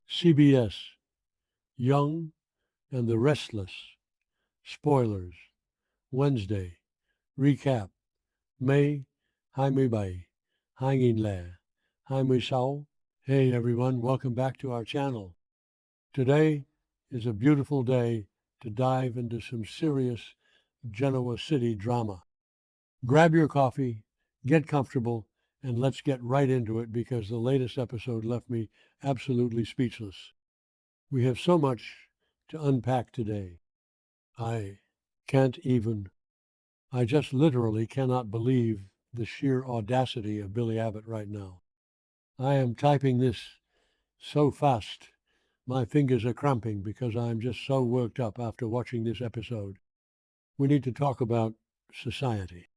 CBS, Young and the Restless, Spoilers, Wednesday, Recap, May 27, 2026. Hey everyone, welcome back to our channel. Today is a beautiful day to dive into some serious Genoa City drama. Grab your coffee, get comfortable, and let's get right into it because the latest episode left me absolutely speechless. We have so much to unpack today. I can't even, I just literally cannot believe the sheer audacity of Billy Abbott right now. I am typing this so fast, my fingers are cramping because I'm just so worked up after watching this episode. We need to talk about society.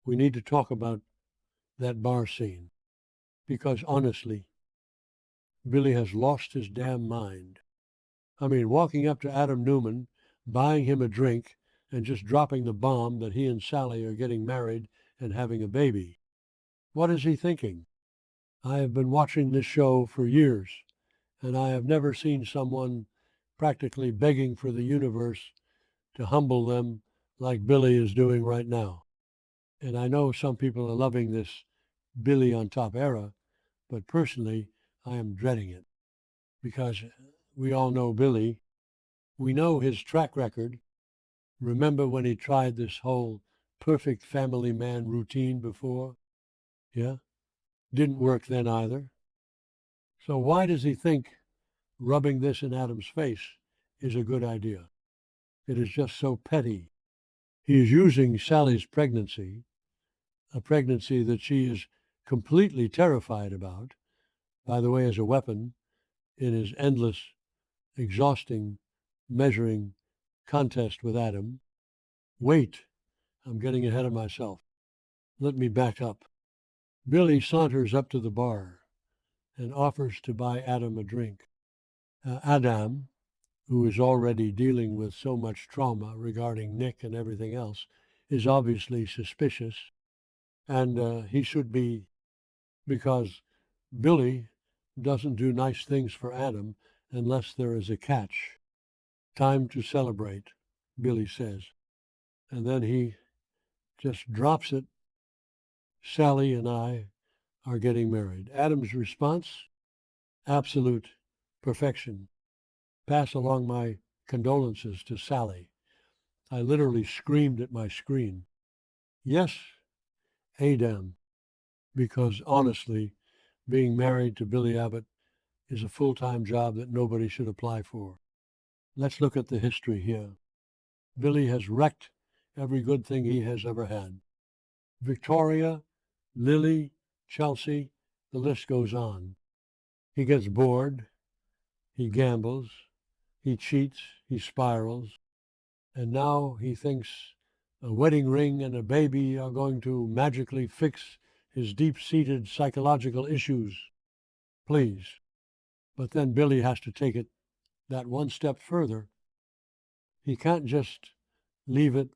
We need to talk about that bar scene because honestly, Billy has lost his damn mind. I mean, walking up to Adam Newman, buying him a drink, and just dropping the bomb that he and Sally are getting married and having a baby. What is he thinking? I have been watching this show for years, and I have never seen someone practically begging for the universe to humble them like Billy is doing right now. And I know some people are loving this Billy on top era, but personally, I am dreading it because we all know Billy. We know his track record. Remember when he tried this whole perfect family man routine before? Yeah? Didn't work then either. So why does he think rubbing this in Adam's face is a good idea? It is just so petty. He is using Sally's pregnancy, a pregnancy that she is completely terrified about, by the way, as a weapon in his endless, exhausting, measuring contest with Adam. Wait, I'm getting ahead of myself. Let me back up. Billy saunters up to the bar and offers to buy Adam a drink. Adam, who is already dealing with so much trauma regarding Nick and everything else, is obviously suspicious, and he should be, because Billy doesn't do nice things for Adam unless there is a catch. Time to celebrate, Billy says. And then he just drops it. Sally and I are getting married. Adam's response? Absolute perfection. Pass along my condolences to Sally. I literally screamed at my screen. Yes, Adam, because honestly, being married to Billy Abbott is a full-time job that nobody should apply for. Let's look at the history here. Billy has wrecked every good thing he has ever had. Victoria, Lily, Chelsea, the list goes on. He gets bored, he gambles, he cheats, he spirals, and now he thinks a wedding ring and a baby are going to magically fix his deep-seated psychological issues. Please. But then Billy has to take it that one step further. He can't just leave it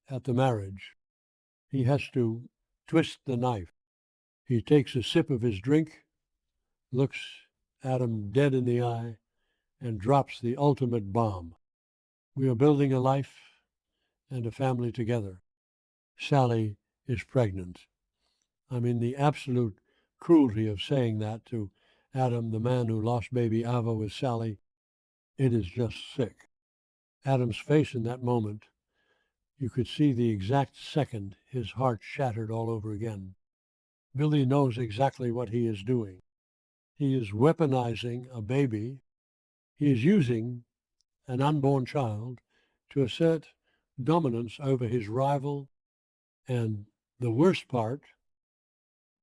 at the marriage. He has to twist the knife. He takes a sip of his drink, looks Adam dead in the eye, and drops the ultimate bomb. We are building a life and a family together. Sally is pregnant. I mean, the absolute cruelty of saying that to Adam, the man who lost baby Ava with Sally, it is just sick. Adam's face in that moment, you could see the exact second his heart shattered all over again. Billy knows exactly what he is doing. He is weaponizing a baby. He is using an unborn child to assert dominance over his rival. And the worst part,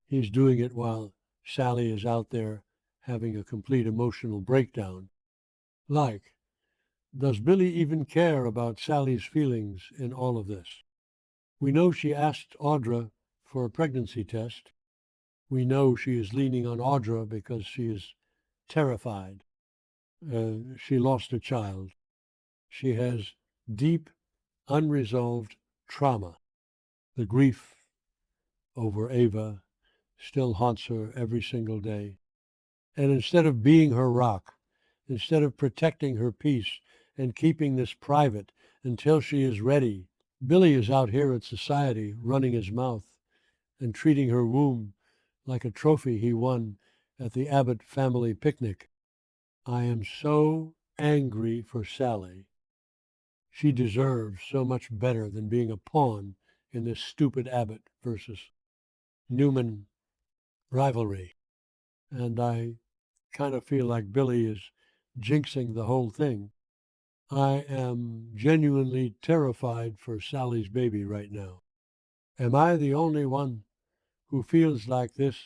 he's doing it while Sally is out there having a complete emotional breakdown. Like, does Billy even care about Sally's feelings in all of this? We know she asked Audra for a pregnancy test. We know she is leaning on Audra because she is terrified. She lost a child. She has deep, unresolved trauma. The grief over Ava still haunts her every single day. And instead of being her rock, instead of protecting her peace and keeping this private until she is ready. Billy is out here at society running his mouth and treating her womb like a trophy he won at the Abbott family picnic. I am so angry for Sally. She deserves so much better than being a pawn in this stupid Abbott versus Newman rivalry. And I kind of feel like Billy is jinxing the whole thing. I am genuinely terrified for Sally's baby right now. Am I the only one who feels like this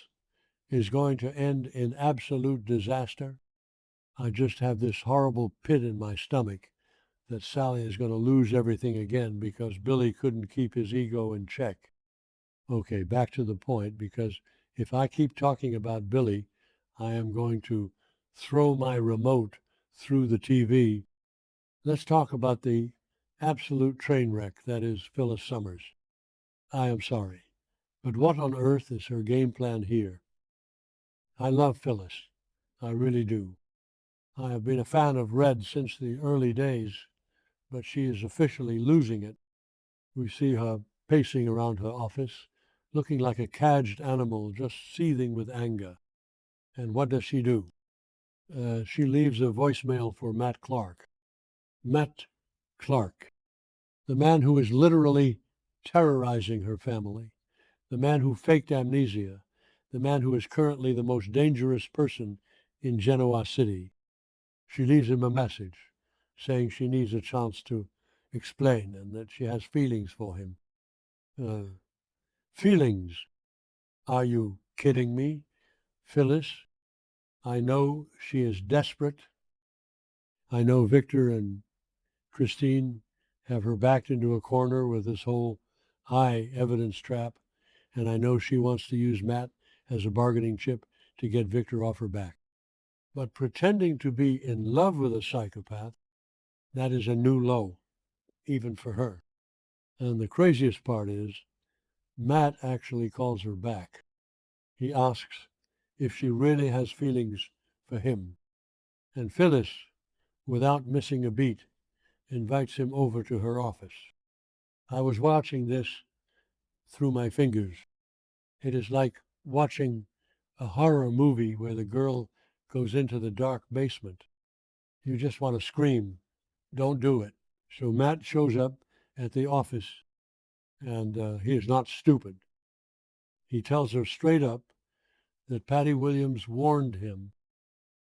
is going to end in absolute disaster? I just have this horrible pit in my stomach that Sally is going to lose everything again because Billy couldn't keep his ego in check. Okay, back to the point, because if I keep talking about Billy, I am going to throw my remote through the TV. Let's talk about the absolute train wreck that is Phyllis Summers. I am sorry, but what on earth is her game plan here? I love Phyllis. I really do. I have been a fan of Red since the early days, but she is officially losing it. We see her pacing around her office, looking like a caged animal just seething with anger. And what does she do? She leaves a voicemail for Matt Clark. Matt Clark, the man who is literally terrorizing her family, the man who faked amnesia, the man who is currently the most dangerous person in Genoa City. She leaves him a message saying she needs a chance to explain and that she has feelings for him. Feelings? Are you kidding me, Phyllis? I know she is desperate. I know Victor and Christine have her backed into a corner with this whole high evidence trap, and I know she wants to use Matt as a bargaining chip to get Victor off her back. But pretending to be in love with a psychopath, that is a new low, even for her. And the craziest part is, Matt actually calls her back. He asks if she really has feelings for him. And Phyllis, without missing a beat, invites him over to her office. I was watching this through my fingers. It is like watching a horror movie where the girl goes into the dark basement. You just want to scream, don't do it. So Matt shows up at the office, and he is not stupid. He tells her straight up that Patty Williams warned him.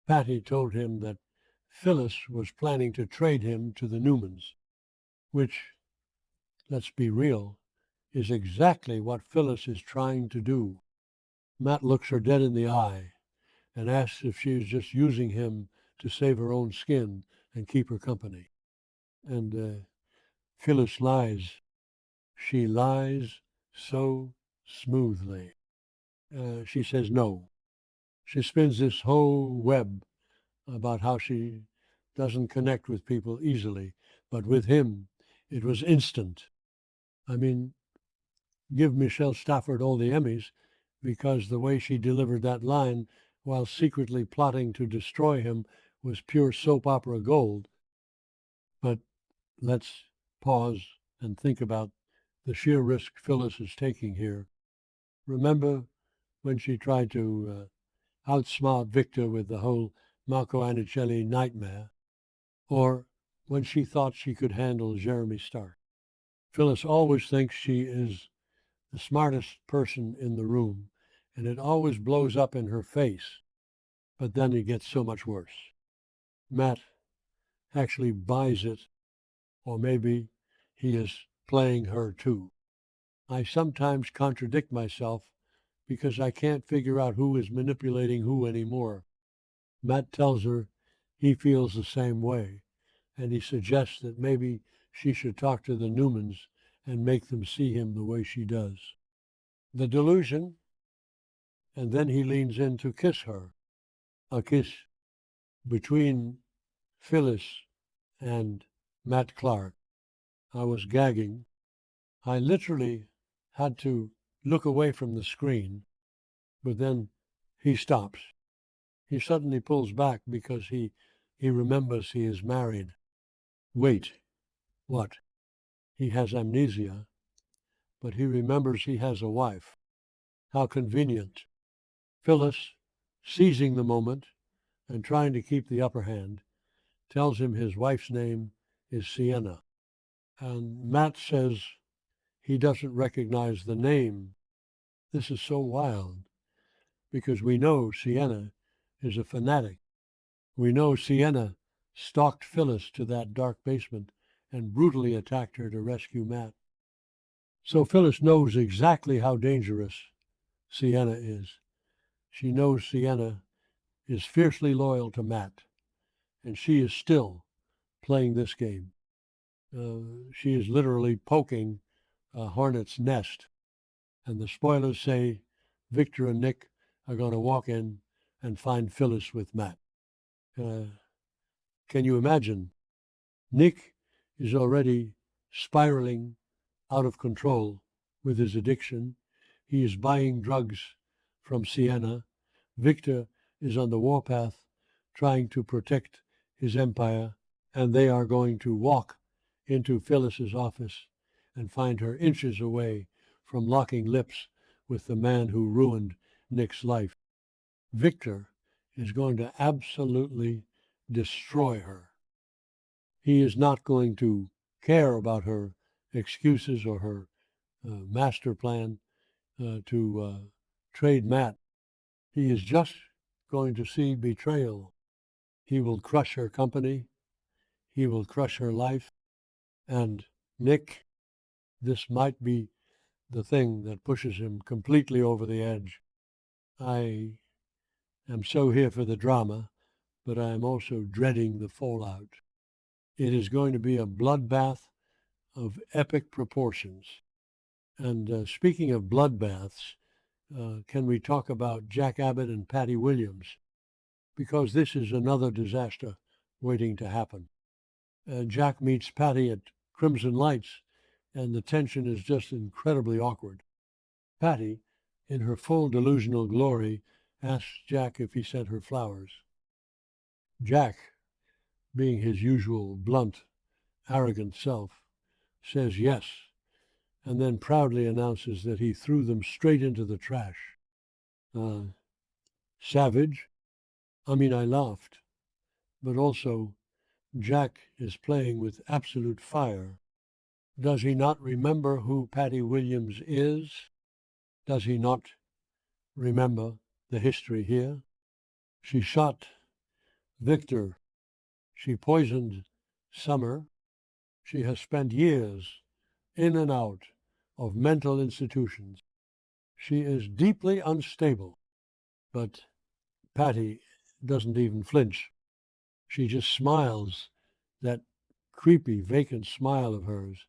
Patty told him that Phyllis was planning to trade him to the Newmans, which, let's be real, is exactly what Phyllis is trying to do. Matt looks her dead in the eye and asks if she is just using him to save her own skin and keep her company. And Phyllis lies. She lies so smoothly. She says no. She spins this whole web about how she doesn't connect with people easily, but with him, it was instant. I mean, give Michelle Stafford all the Emmys, because the way she delivered that line while secretly plotting to destroy him was pure soap opera gold. But let's pause and think about the sheer risk Phyllis is taking here. Remember when she tried to outsmart Victor with the whole Marco Annicelli nightmare? Or when she thought she could handle Jeremy Stark? Phyllis always thinks she is the smartest person in the room, and it always blows up in her face. But then it gets so much worse. Matt actually buys it, or maybe he is playing her too. I sometimes contradict myself because I can't figure out who is manipulating who anymore. Matt tells her he feels the same way, and he suggests that maybe she should talk to the Newmans and make them see him the way she does. The delusion, and then he leans in to kiss her, a kiss between Phyllis and Matt Clark. I was gagging. I literally had to look away from the screen, but then he stops. He suddenly pulls back because he He remembers he is married. Wait, what? He has amnesia, but he remembers he has a wife. How convenient. Phyllis, seizing the moment and trying to keep the upper hand, tells him his wife's name is Sienna. And Matt says he doesn't recognize the name. This is so wild because we know Sienna is a fanatic. We know Sienna stalked Phyllis to that dark basement and brutally attacked her to rescue Matt. So Phyllis knows exactly how dangerous Sienna is. She knows Sienna is fiercely loyal to Matt, and she is still playing this game. She is literally poking a hornet's nest. And the spoilers say Victor and Nick are going to walk in and find Phyllis with Matt. Can you imagine? Nick is already spiraling out of control with his addiction. He is buying drugs from Sienna. Victor is on the warpath trying to protect his empire, and they are going to walk into Phyllis's office and find her inches away from locking lips with the man who ruined Nick's life. Victor is going to absolutely destroy her. He is not going to care about her excuses or her master plan to trade Matt. He is just going to see betrayal. He will crush her company. He will crush her life. And Nick, this might be the thing that pushes him completely over the edge. I am so here for the drama, but I am also dreading the fallout. It is going to be a bloodbath of epic proportions. And speaking of bloodbaths, can we talk about Jack Abbott and Patty Williams? Because this is another disaster waiting to happen. Jack meets Patty at Crimson Lights, and the tension is just incredibly awkward. Patty, in her full delusional glory, asks Jack if he sent her flowers. Jack, being his usual blunt, arrogant self, says yes, and then proudly announces that he threw them straight into the trash. Savage. I laughed, but also Jack is playing with absolute fire. Does he not remember who Patty Williams is? Does he not remember the history here? She shot Victor. She poisoned Summer. She has spent years in and out of mental institutions. She is deeply unstable, but Patty doesn't even flinch. She just smiles, that creepy, vacant smile of hers,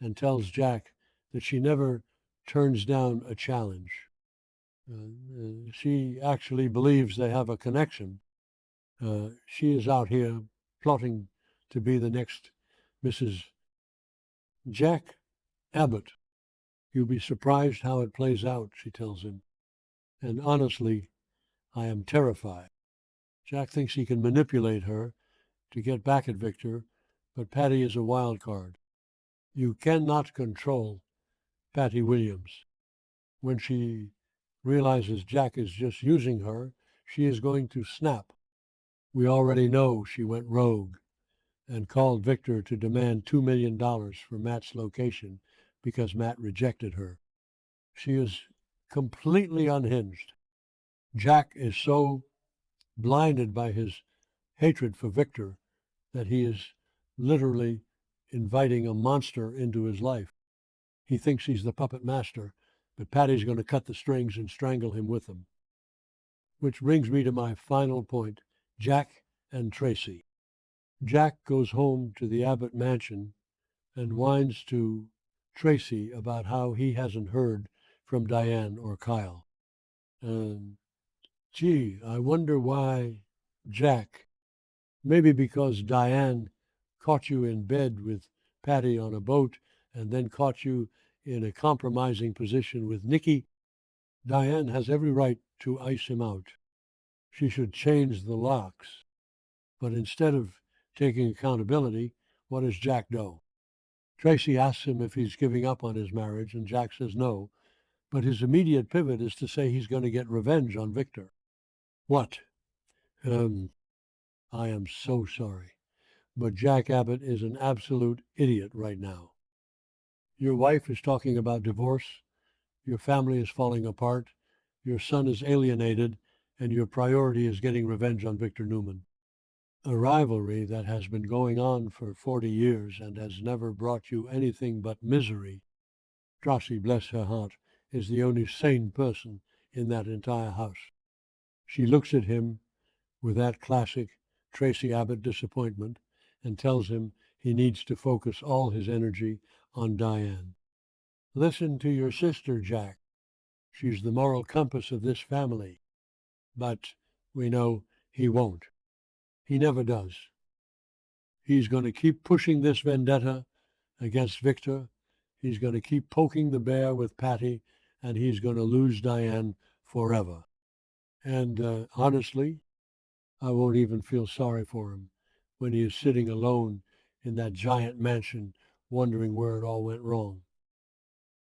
and tells Jack that she never turns down a challenge. She actually believes they have a connection. She is out here plotting to be the next Mrs. Jack Abbott. You'll be surprised how it plays out, she tells him. And honestly, I am terrified. Jack thinks he can manipulate her to get back at Victor, but Patty is a wild card. You cannot control Patty Williams. When she realizes Jack is just using her, she is going to snap. We already know she went rogue and called Victor to demand $2 million for Matt's location because Matt rejected her. She is completely unhinged. Jack is so blinded by his hatred for Victor that he is literally inviting a monster into his life. He thinks he's the puppet master, but Patty's going to cut the strings and strangle him with them. Which brings me to my final point, Jack and Tracy. Jack goes home to the Abbott mansion and whines to Tracy about how he hasn't heard from Diane or Kyle. Gee, I wonder why Jack. Maybe because Diane caught you in bed with Patty on a boat and then caught you in a compromising position with Nicky. Diane has every right to ice him out. She should change the locks. But instead of taking accountability, what does Jack do? Tracy asks him if he's giving up on his marriage, and Jack says no, but his immediate pivot is to say he's going to get revenge on Victor. What? Um, I am so sorry, but Jack Abbott is an absolute idiot right now. Your wife is talking about divorce, your family is falling apart, your son is alienated, and your priority is getting revenge on Victor Newman. A rivalry that has been going on for 40 years and has never brought you anything but misery. Tracy, bless her heart, is the only sane person in that entire house. She looks at him with that classic Tracy Abbott disappointment and tells him he needs to focus all his energy on Diane. Listen to your sister, Jack. She's the moral compass of this family. But we know he won't. He never does. He's going to keep pushing this vendetta against Victor. He's going to keep poking the bear with Patty, and he's going to lose Diane forever. And honestly, I won't even feel sorry for him when he is sitting alone in that giant mansion wondering where it all went wrong.